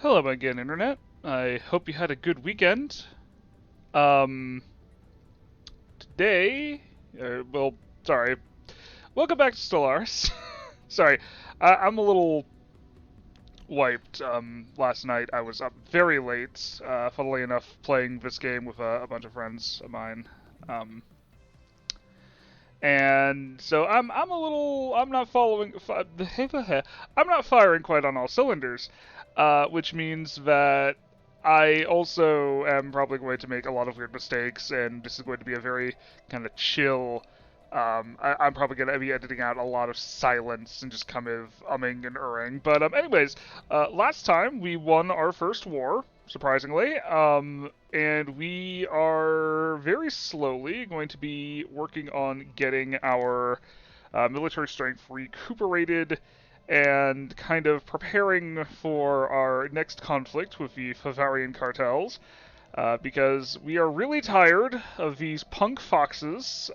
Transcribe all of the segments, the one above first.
Hello again, Internet. I hope you had a good weekend. Um, today, well, sorry. Welcome back to Stellaris. Sorry, I'm a little wiped. Last night I was up very late, funnily enough, playing this game with a bunch of friends of mine. And so I'm a little, I'm not following, I'm not firing quite on all cylinders, which means that I also am probably going to make a lot of weird mistakes, and this is going to be a very kind of chill. I'm probably going to be editing out a lot of silence and just kind of umming and erring. But anyways, last time we won our first war, surprisingly, and we are very slowly going to be working on getting our military strength recuperated and kind of preparing for our next conflict with the Favarian cartels, because we are really tired of these punk foxes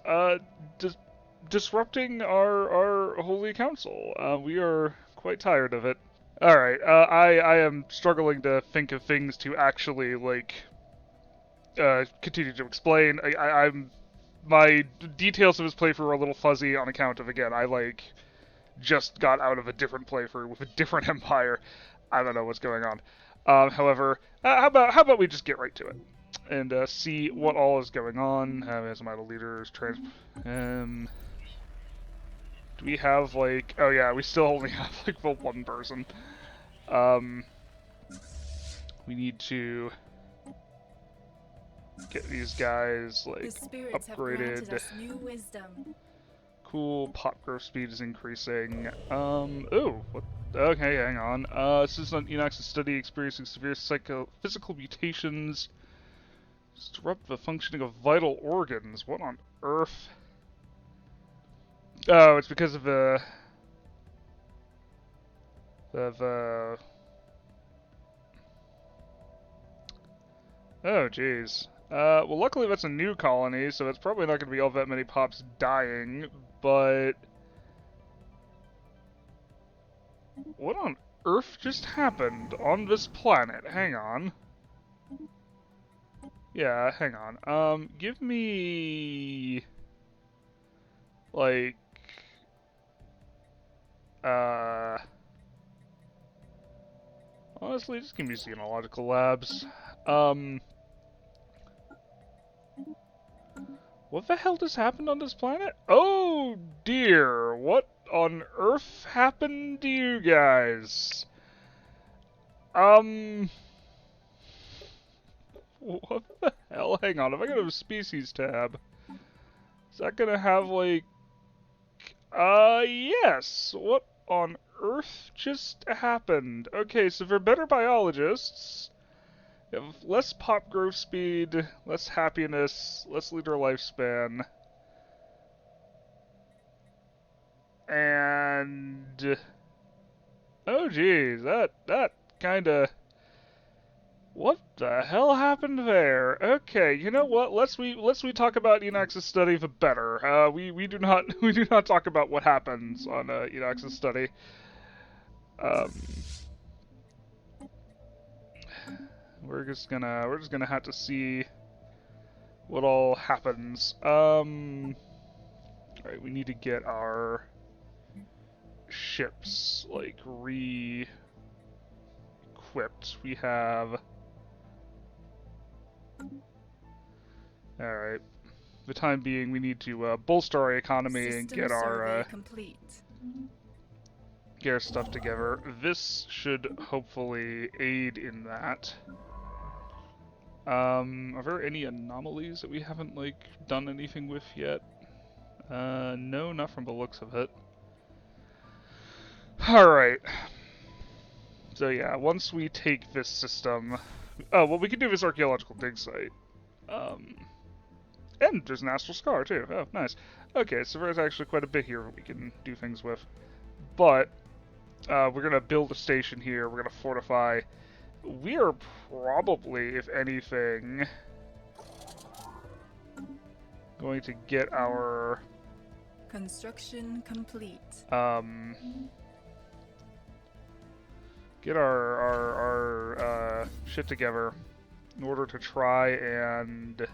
disrupting our holy council. We are quite tired of it. Alright, I am struggling to think of things to actually, like, continue to explain. I'm my details of his playthrough are a little fuzzy on account of, again, I, like, just got out of a different playthrough with a different empire. I don't know what's going on. However, how about we just get right to it and see what all is going on. As my leaders, do we have like? Oh yeah, we still only have like the one person. We need to get these guys like upgraded. New wisdom. Cool, pop growth speed is increasing. Ooh, what? Okay, hang on. This is on Enox's study experiencing severe physical mutations. Disrupt the functioning of vital organs. What on earth? Oh, it's because of the oh, jeez. Well, luckily that's a new colony, so it's probably not going to be all that many pops dying, but what on earth just happened on this planet? Hang on. Yeah, hang on. Give me like honestly, just give me xenological labs. What the hell just happened on this planet? Oh dear, what on earth happened to you guys? What the hell? Hang on, if I go to the species tab, is that gonna have like, yes, what on earth just happened? Okay, so for better biologists, we have less pop growth speed, less happiness, less leader lifespan, and oh geez, that kinda, what the hell happened there? Okay, you know what? Let's we talk about Enox's study the better. We do not we do not talk about what happens on Enox's study. Um, we're just gonna have to see what all happens. Alright, we need to get our ships like re-equipped. We have. Alright. For the time being, we need to bolster our economy and get our stuff together. This should hopefully aid in that. Are there any anomalies that we haven't like done anything with yet? No, not from the looks of it. Alright. So yeah, once we take this system... Oh, well, we can do this archaeological dig site. And there's an astral scar, too. Oh, nice. Okay, so there's actually quite a bit here we can do things with. But, we're going to build a station here. We're going to fortify. We are probably, if anything, going to get our... Construction complete. Get our shit together in order to try and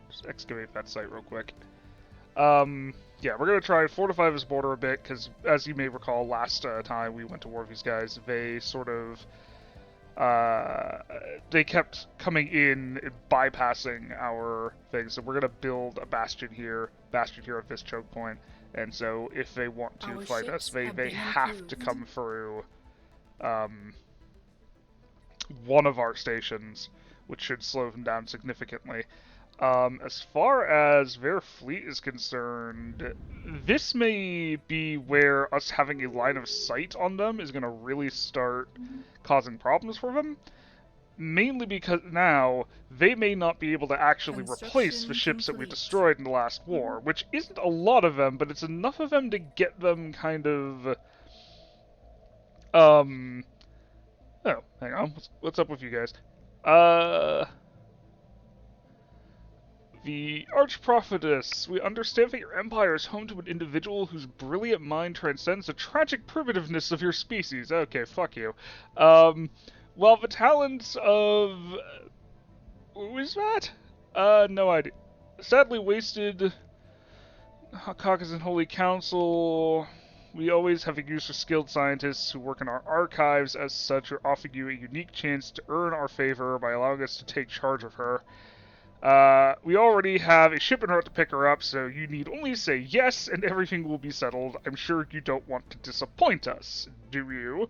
just excavate that site real quick. Yeah, we're gonna try and fortify this border a bit, because as you may recall, last time we went to war with these guys, they sort of, they kept coming in and bypassing our thing, so we're gonna build a bastion here at this choke point, and so if they want to Our fight us, ships they have have been to improved. come through, one of our stations, which should slow them down significantly. As far as their fleet is concerned, this may be where us having a line of sight on them is going to really start causing problems for them. Mainly because now they may not be able to actually replace the ships that we Complete. destroyed in the last war, which isn't a lot of them, but it's enough of them to get them kind of... Oh, hang on. What's up with you guys? The Archprophetess, we understand that your empire is home to an individual whose brilliant mind transcends the tragic primitiveness of your species. Okay, fuck you. While the talents of... Who is that? No idea. Sadly wasted... Kawkusis and Holy Council... We always have a use for skilled scientists who work in our archives. As such, we're offering you a unique chance to earn our favor by allowing us to take charge of her. We already have a ship in route to pick her up, so you need only say yes and everything will be settled. I'm sure you don't want to disappoint us, do you?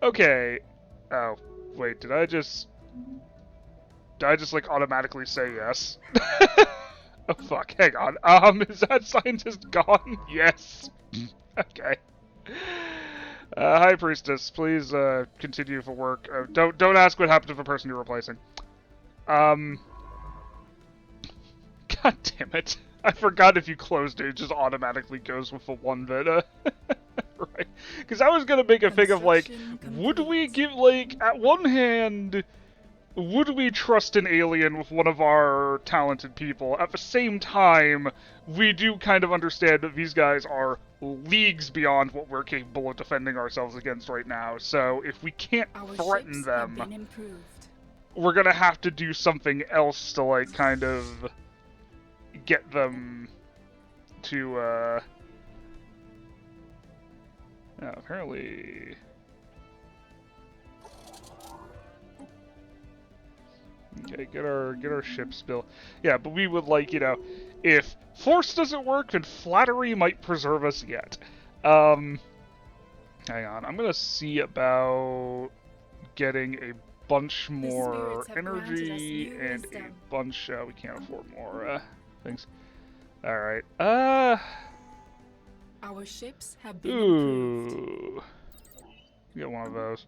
Okay. Oh, wait, did I just like automatically say yes? Oh fuck, hang on. Is that scientist gone? Yes. Okay. High Priestess, please continue for work. Don't ask what happened to the person you're replacing. God damn it! I forgot if you closed it, it just automatically goes with the one that. Right? Because I was gonna make a thing of like, would we give like at one hand, would we trust an alien with one of our talented people? At the same time, we do kind of understand that these guys are leagues beyond what we're capable of defending ourselves against right now. So if we can't threaten them, we're gonna have to do something else to like kind of get them to apparently okay, get our ships built. Yeah, but we would like, you know, if force doesn't work, then flattery might preserve us yet. Hang on, I'm gonna see about getting a bunch more energy and a bunch. We can't afford more things. All right. Our ships have been improved. Ooh. Get one of those.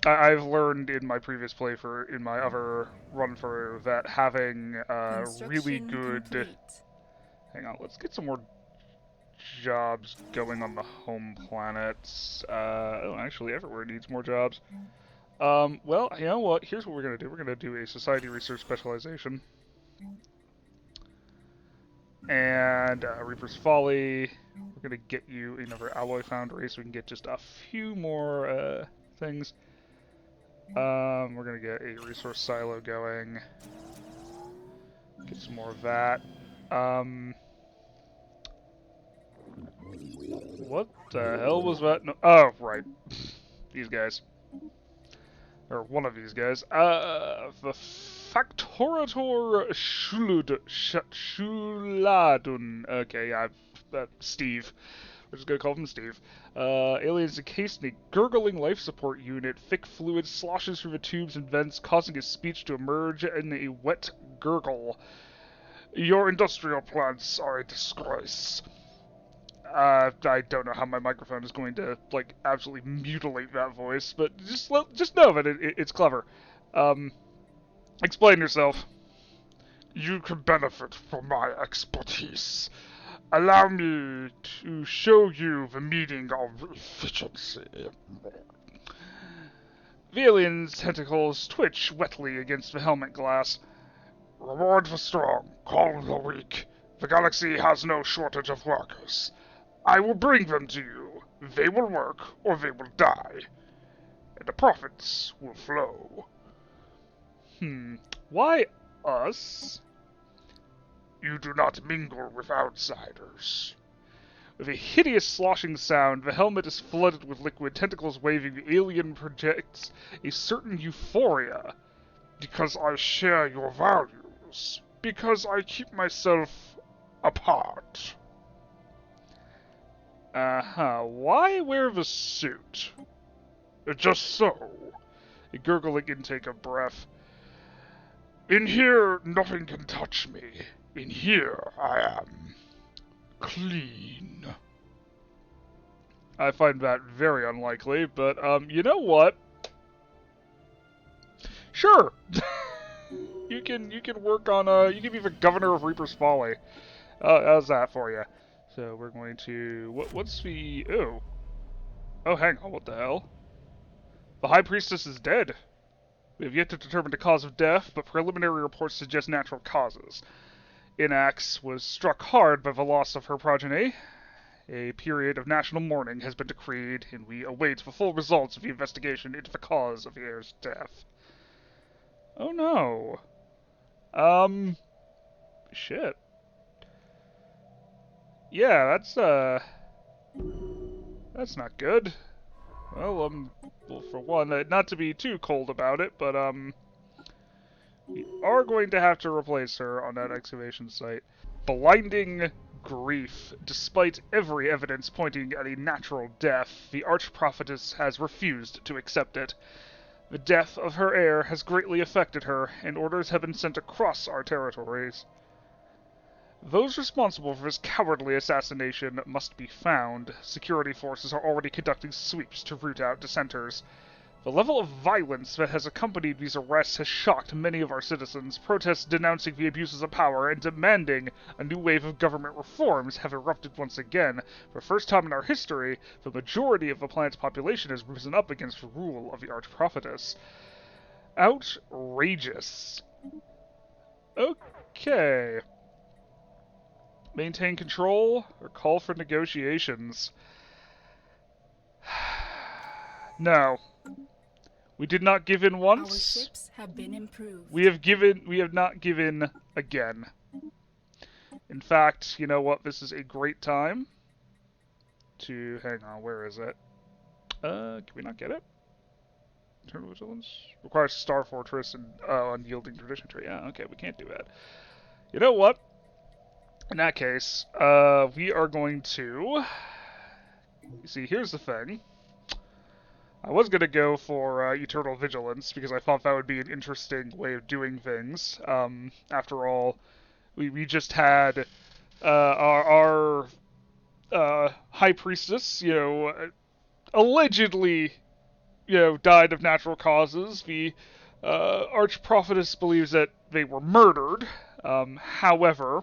I've learned in my previous playthrough, in my other run through, that having really good. Complete. Hang on, let's get some more jobs going on the home planets. Oh, actually, everywhere needs more jobs. Well, you know what? Here's what we're gonna do. We're gonna do a society research specialization. And Reaper's Folly. We're gonna get you another alloy foundry so we can get just a few more things. We're gonna get a resource silo going. Get some more of that. What the hell was that? No, oh, right. These guys. Or one of these guys. The Factorator Schuladun. Okay, Steve. We're just gonna call him Steve. Alien's encased in a gurgling life support unit. Thick fluid sloshes through the tubes and vents, causing his speech to emerge in a wet gurgle. Your industrial plants are a disgrace. I don't know how my microphone is going to, like, absolutely mutilate that voice, but just know that it's clever. Explain yourself. You can benefit from my expertise. Allow me to show you the meaning of efficiency. The alien's tentacles twitch wetly against the helmet glass. Reward the strong, calm the weak. The galaxy has no shortage of workers. I will bring them to you. They will work, or they will die. And the profits will flow. Why us? You do not mingle with outsiders. With a hideous sloshing sound, the helmet is flooded with liquid, tentacles waving, the alien projects a certain euphoria. Because I share your values. Because I keep myself apart. Why wear the suit? Just so. A gurgling intake of breath. In here, nothing can touch me. In here, I am clean. I find that very unlikely, but, you know what? Sure! you can work on, you can be the governor of Reaper's Folly. How's that for you? So we're going to, what's the, oh, hang on, what the hell? The High Priestess is dead. We have yet to determine the cause of death, but preliminary reports suggest natural causes. Inax was struck hard by the loss of her progeny. A period of national mourning has been decreed, and we await the full results of the investigation into the cause of the heir's death. Oh no. Shit. Yeah, that's not good. Well, well, for one, not to be too cold about it, but, we are going to have to replace her on that excavation site. Blinding grief. Despite every evidence pointing at a natural death, the Archprophetess has refused to accept it. The death of her heir has greatly affected her, and orders have been sent across our territories. Those responsible for this cowardly assassination must be found. Security forces are already conducting sweeps to root out dissenters. The level of violence that has accompanied these arrests has shocked many of our citizens. Protests denouncing the abuses of power and demanding a new wave of government reforms have erupted once again. For the first time in our history, the majority of the planet's population has risen up against the rule of the Archprophetess. Outrageous. Okay. Maintain control or call for negotiations? No. We did not give in once. Our ships have been improved. We have not given again. In fact, you know what? This is a great time to, hang on, where is it? Can we not get it? Eternal Vigilance? Requires Star Fortress and, unyielding tradition tree. Yeah, okay, we can't do that. You know what? In that case, we are going to, you see, here's the thing. I was going to go for Eternal Vigilance, because I thought that would be an interesting way of doing things. After all, we just had our High Priestess, you know, allegedly, you know, died of natural causes. The Archprophetess believes that they were murdered. However,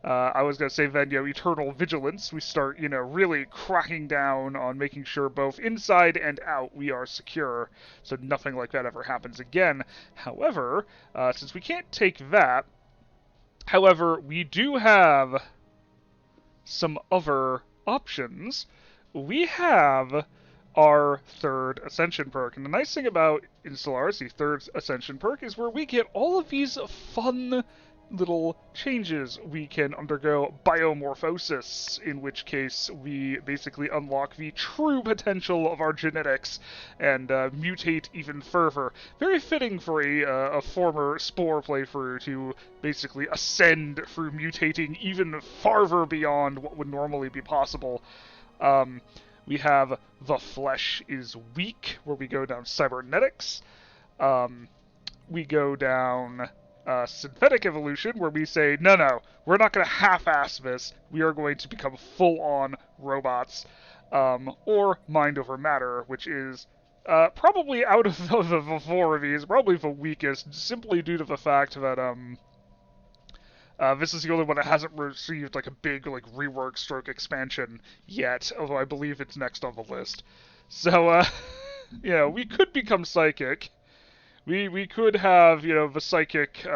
I was going to say then, you know, Eternal Vigilance, we start, you know, really cracking down on making sure both inside and out we are secure, so nothing like that ever happens again. However, since we can't take that, however, we do have some other options. We have our third Ascension perk, and the nice thing about in Stellaris, the third Ascension perk, is where we get all of these fun little changes. We can undergo biomorphosis, in which case we basically unlock the true potential of our genetics and mutate even further. Very fitting for a former Spore playthrough to basically ascend through mutating even farther beyond what would normally be possible. We have The Flesh is Weak, where we go down cybernetics. We go down synthetic evolution, where we say, no, we're not going to half-ass this, we are going to become full-on robots, or mind over matter, which is probably out of the four of these, probably the weakest, simply due to the fact that this is the only one that hasn't received like a big like rework stroke expansion yet, although I believe it's next on the list. So, yeah, we could become psychic. We could have, you know, the psychic,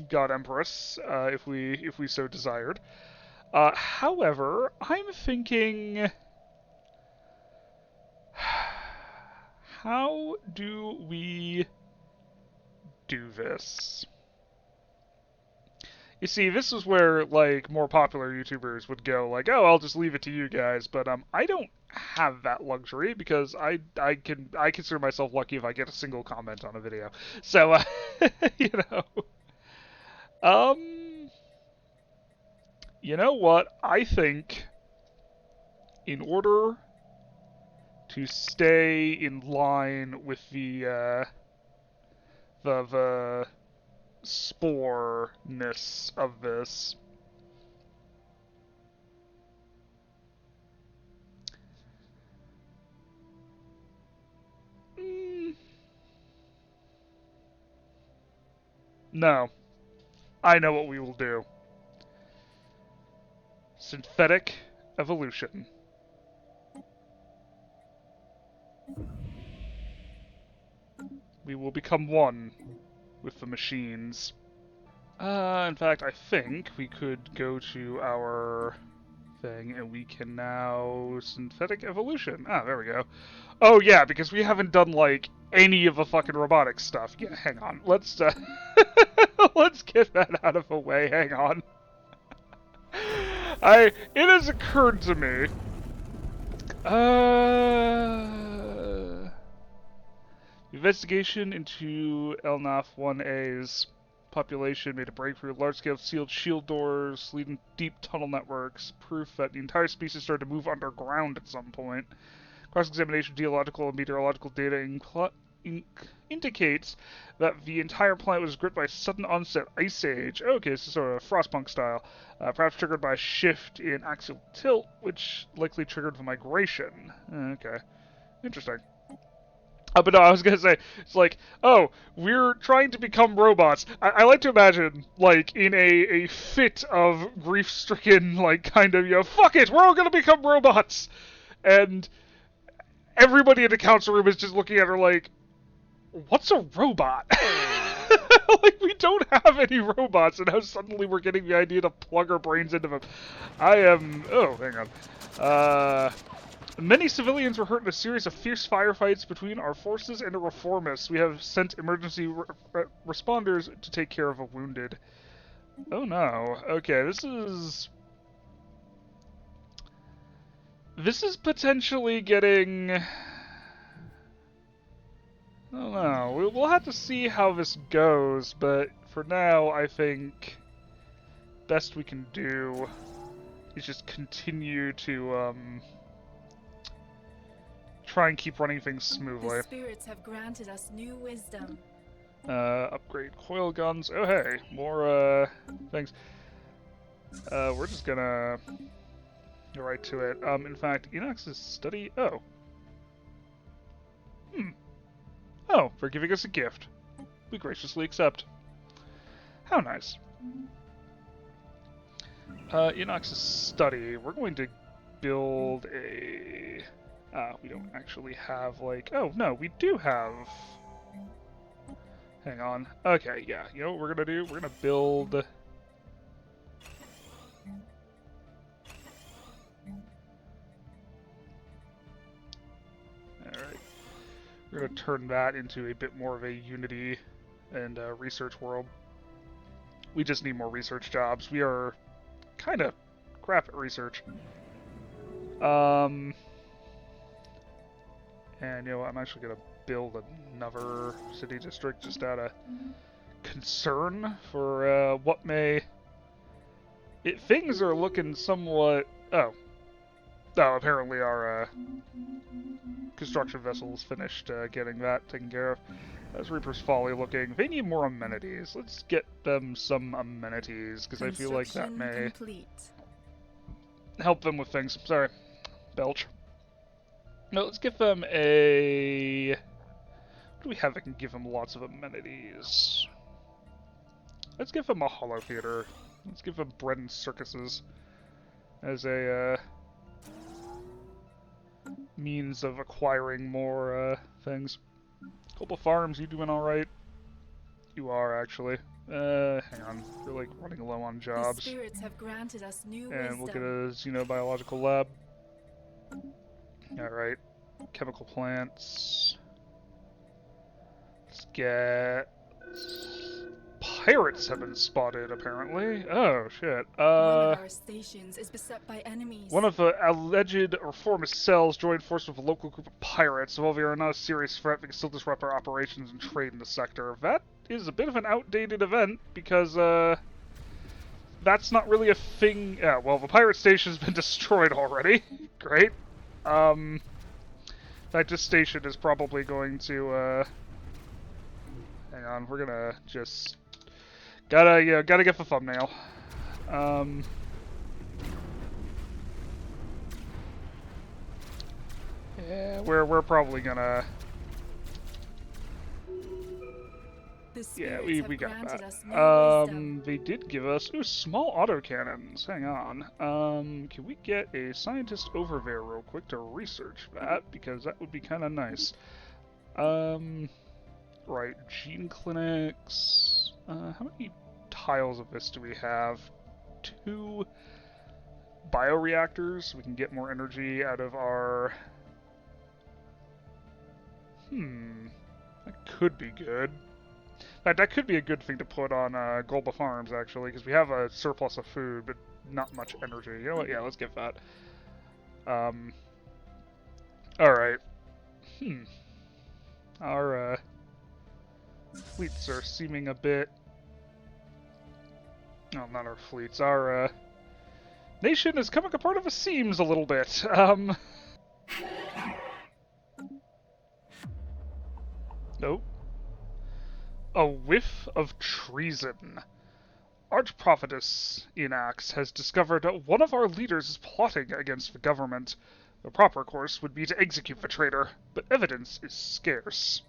God Empress, if we so desired. However, I'm thinking, how do we do this? You see, this is where, like, more popular YouTubers would go, like, oh, I'll just leave it to you guys, but, I don't have that luxury, because I consider myself lucky if I get a single comment on a video. So, you know. Um, you know what? I think, in order to stay in line with the spore-ness of this, no, I know what we will do. Synthetic evolution. We will become one with the machines. In fact, I think we could go to our thing and we can now synthetic evolution. Ah, there we go. Oh yeah, because we haven't done like any of the fucking robotic stuff. Yeah, hang on. Let's let's get that out of the way. Hang on. It has occurred to me. Investigation into Elnaf 1A's population made a breakthrough. Large-scale sealed shield doors leading deep tunnel networks. Proof that the entire species started to move underground at some point. Cross-examination of geological and meteorological data indicates that the entire planet was gripped by a sudden onset ice age. Okay, this is sort of frostpunk style. Perhaps triggered by a shift in axial tilt, which likely triggered the migration. Okay. Interesting. But no, I was gonna say, it's like, oh, we're trying to become robots. I like to imagine, like, in a fit of grief-stricken, like, kind of, fuck it, we're all gonna become robots! And everybody in the council room is just looking at her like, what's a robot? Like, we don't have any robots, and now suddenly we're getting the idea to plug our brains into them. Oh, hang on. Many civilians were hurt in a series of fierce firefights between our forces and the reformists. We have sent emergency responders to take care of the wounded. Oh no. Okay, this is potentially getting... I don't know. We'll have to see how this goes, but for now, I think best we can do is just continue to, try and keep running things smoothly. The spirits have granted us new wisdom. Upgrade coil guns. Oh hey, more things. We're just gonna go right to it. In fact, Enox's study. Oh. Oh, for giving us a gift. We graciously accept. How nice. Enox's study. We're going to build a... we don't actually have, like... Oh, no, we do have... Hang on. Okay, yeah. You know what we're gonna do? We're gonna build... Alright. We're gonna turn that into a bit more of a Unity and research world. We just need more research jobs. We are kind of crap at research. And you know, I'm actually gonna build another city district just out of concern for what may. Things are looking somewhat. Oh, apparently our construction vessels finished getting that taken care of. That's Reaper's Folly looking. They need more amenities. Let's get them some amenities because I feel like that may help them with things. Sorry, belch. No, let's give them a... What do we have that can give them lots of amenities? Let's give them a holo theater. Let's give them bread and circuses as a means of acquiring more things. Couple farms, you doing alright? You are, actually. Hang on. We're, like, running low on The jobs. spirits have granted us new And we'll get wisdom. a xenobiological lab. Alright. Chemical plants. Let's get... Pirates have been spotted, apparently. Oh, shit. One of our stations is beset by enemies. One of the alleged reformist cells joined forces with a local group of pirates. While we are not a serious threat, we can still disrupt our operations and trade in the sector. That is a bit of an outdated event, because, that's not really a thing. Yeah, well, the pirate station has been destroyed already. Great. In fact, this station is probably going to, hang on, we're gonna just... Gotta get the thumbnail. Yeah, we're probably gonna... Yeah, we got that. They did give us... Ooh, small autocannons. Hang on. Can we get a scientist over there real quick to research that? Because that would be kind of nice. Right, gene clinics. How many tiles of this do we have? 2 bioreactors. We can get more energy out of our... That could be good. In fact, that could be a good thing to put on Golba Farms, actually, because we have a surplus of food, but not much energy. You know what? Yeah, let's get that. Alright. Our, fleets are seeming a bit... No, not our fleets. Our, nation is coming apart of the seams a little bit. Nope. A whiff of treason. Archprophetess Enax has discovered one of our leaders is plotting against the government. The proper course would be to execute the traitor, but evidence is scarce.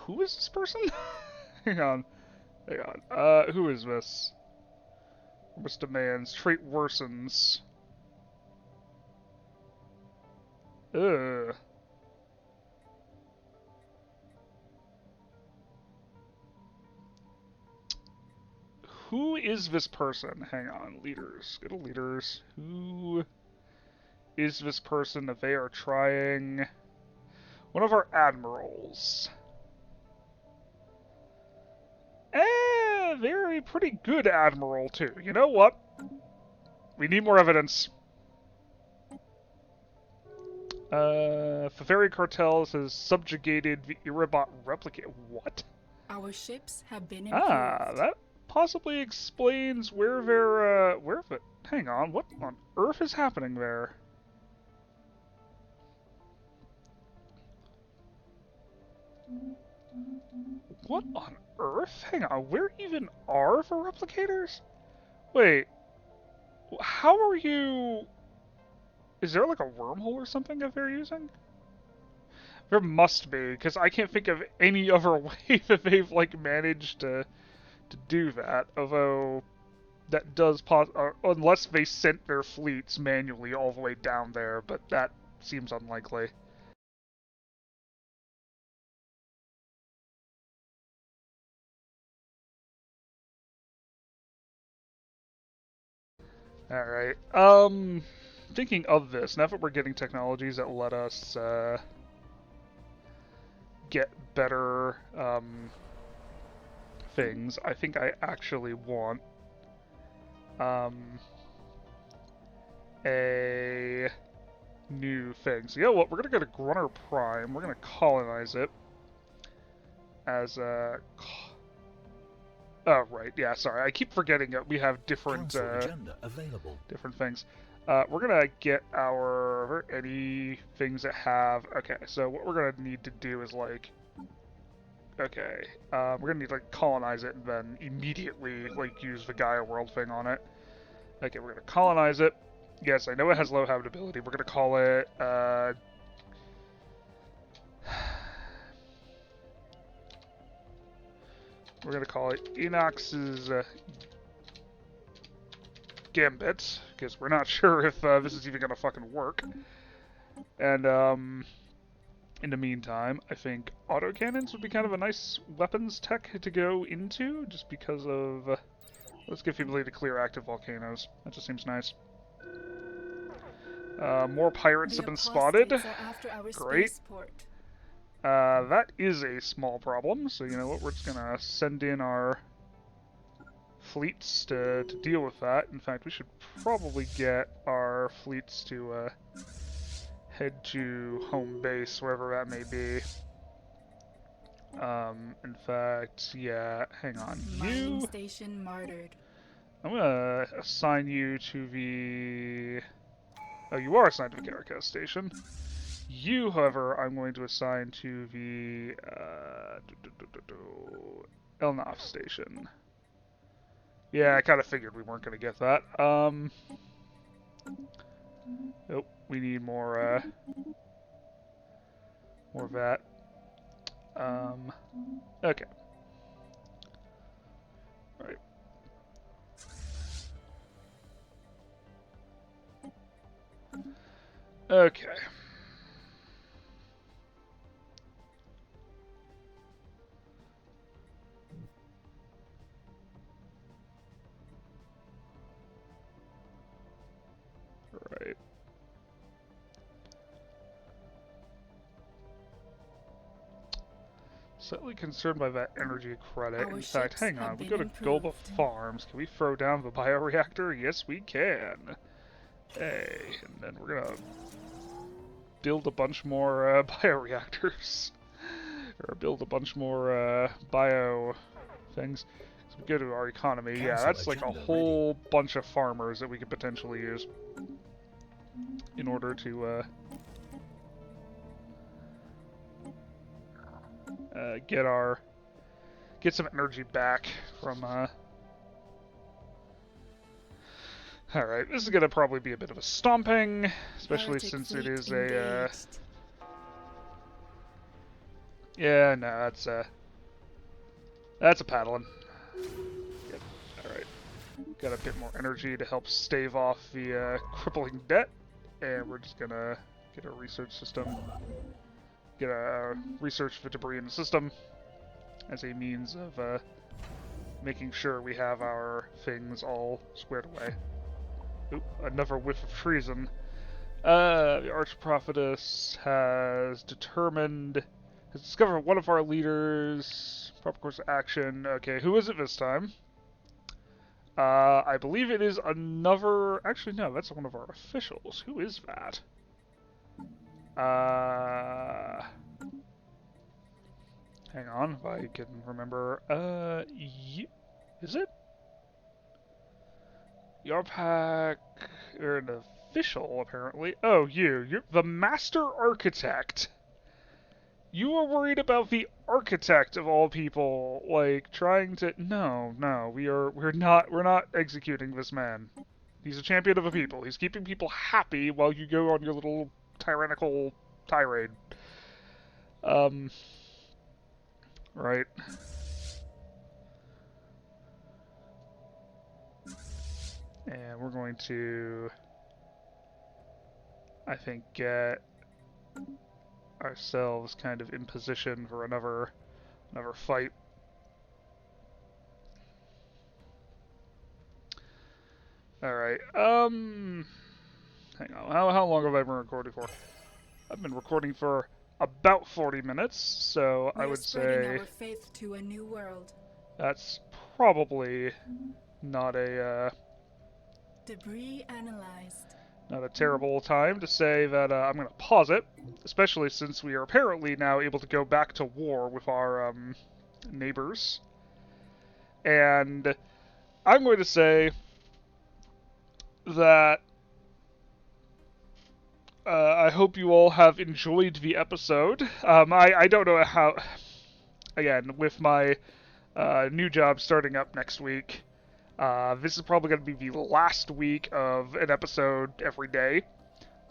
Who is this person? Hang on. Who is this? What's demands? Trait worsens. Ugh. Who is this person? Hang on. Leaders. Go to leaders. Who is this person that they are trying? One of our admirals. They're a pretty good admiral, too. You know what? We need more evidence. Faveri Cartels has subjugated the Irabot replicate. What? Our ships have been improved. That possibly explains where they're, hang on, what on earth is happening there? What on earth? Hang on, where even are the replicators? Wait, how are you... Is there like a wormhole or something that they're using? There must be, because I can't think of any other way that they've like managed to do that. Although that does unless they sent their fleets manually all the way down there, but that seems unlikely. Alright, thinking of this, now that we're getting technologies that let us, get better, things, I think I actually want, a new thing. So, you know what, we're gonna go to Grunner Prime, we're gonna colonize it as a... Oh, right, yeah, sorry, I keep forgetting that we have different, different things. We're gonna get our... any things that have... Okay, so what we're gonna need to do is, like... Okay, we're gonna need to, like, colonize it and then immediately, like, use the Gaia World thing on it. Okay, we're gonna colonize it. Yes, I know it has low habitability. We're gonna call it, we're gonna call it Enox's Gambit, because we're not sure if this is even gonna fucking work. And, In the meantime, I think autocannons would be kind of a nice weapons tech to go into, just because of... let's give people to clear active volcanoes. That just seems nice. More pirates have been spotted. Great. That is a small problem, so you know what, we're just gonna send in our fleets to deal with that. In fact, we should probably get our fleets to head to home base, wherever that may be. In fact, yeah, hang on. Mining station martyred. I'm gonna assign you to the... Oh, you are assigned to the Kawkusis station. You, however, I'm going to assign to the Elnaf station. Yeah, I kind of figured we weren't going to get that. Oh, we need more of that. Okay. Right. Okay. Right. Slightly concerned by that energy credit. In fact, hang on, we go to Golba Farms. Can we throw down the bioreactor? Yes, we can. Hey, and then we're gonna build a bunch more bioreactors. Or build a bunch more bio things. So we go to our economy. Yeah, that's like a whole bunch of farmers that we could potentially use in order to get some energy back from Alright, this is gonna probably be a bit of a stomping, especially since it is a yeah, no, that's a paddling. Yep. Alright. Got a bit more energy to help stave off the crippling debt. And we're just gonna get a research system. Get a research for debris in the system as a means of making sure we have our things all squared away. Oop, another whiff of treason. The Archprophetess has discovered one of our leaders. Proper course of action. Okay, who is it this time? I believe it is another... Actually, no, that's one of our officials. Who is that? Hang on, if I can remember. Is it? Yarpak... You're an official, apparently. Oh, you're the Master Architect. You were worried about the architect of all people, like trying to. No, we're not executing this man. He's a champion of the people. He's keeping people happy while you go on your little tyrannical tirade. Right. And we're going to, I think, get ourselves kind of in position for another fight. Alright, hang on, how long have I been recording for? I've been recording for about 40 minutes, so I would say our faith to a new world. That's probably not a Debris analyzed. Not a terrible time to say that I'm going to pause it, especially since we are apparently now able to go back to war with our neighbors. And I'm going to say that I hope you all have enjoyed the episode. I don't know how... Again, with my new job starting up next week, this is probably going to be the last week of an episode every day.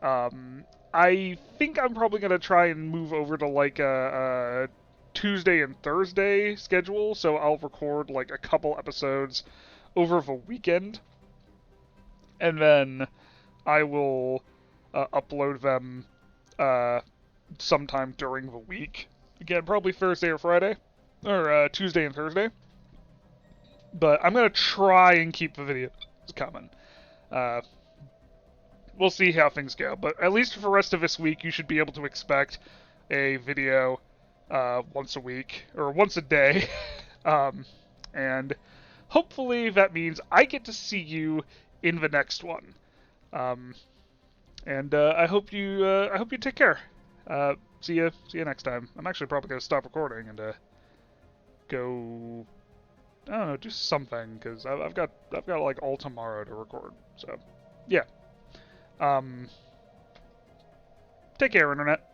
I think I'm probably going to try and move over to like a Tuesday and Thursday schedule, so I'll record like a couple episodes over the weekend, and then I will upload them sometime during the week. Again, probably Thursday or Friday, or Tuesday and Thursday. But I'm gonna try and keep the videos coming. We'll see how things go. But at least for the rest of this week, you should be able to expect a video once a week or once a day, and hopefully that means I get to see you in the next one. And I hope you take care. See you next time. I'm actually probably gonna stop recording and go. I don't know, do something because I've got like all tomorrow to record. So yeah. Take care, internet.